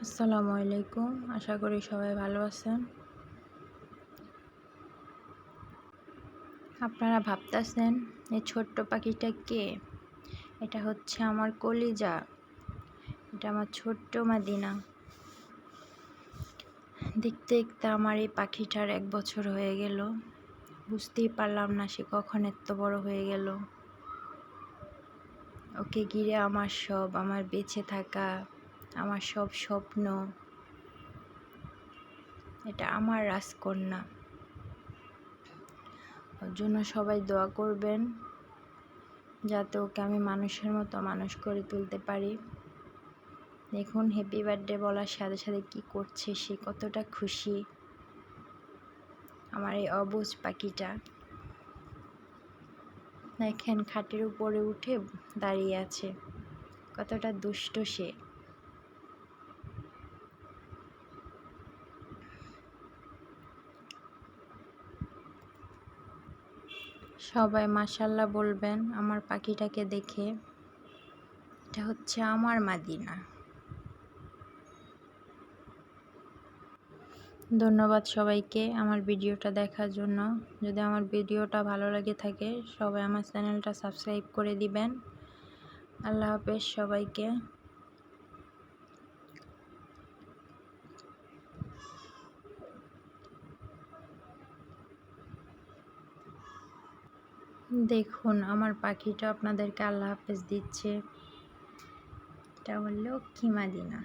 আসসালামু আলাইকুম। আশা করি সবাই ভালো আছেন। আপনারা ভাবতেছেন এই ছোট্ট পাখিটা কে? এটা হচ্ছে আমার কলিজা। এটা আমার ছোট্ট মাদিনা। দেখতে দেখতে আমার এই পাখিটার 1 বছর হয়ে গেল। বুঝতেই পারলাম না সে কখন এত বড় হয়ে গেল। ওকে ঘিরে আমার সব, আমার বেঁচে থাকা, আমার সব স্বপ্ন। এটা আমার রাজকন্যা। ওর জন্য সবাই দোয়া করবেন যাতে ওকে আমি মানুষের মতো মানুষ করে তুলতে পারি। দেখুন হ্যাপি বার্থডে বলার সাথে সাথে কি করছে সে, কতটা খুশি আমার এই অবুঝ পাখিটা। দেখেন খাটের উপরে উঠে দাঁড়িয়ে আছে, কতটা দুষ্ট সে। সবাই মাশাআল্লাহ বলবেন আমার পাখিটাকে দেখে। এটা হচ্ছে আমার মাদিনা। ধন্যবাদ সবাইকে আমার ভিডিওটা দেখার জন্য। যদি আমার ভিডিওটা ভালো লাগে থাকে সবাই আমার চ্যানেলটা সাবস্ক্রাইব করে দিবেন। আল্লাহ হাফেজ সবাইকে। দেখুন আমার পাখিটা আপনাদেরকে আল্লাহ হাফেজ দিচ্ছে। এটা হলো লক্ষ্মী মাদিনা।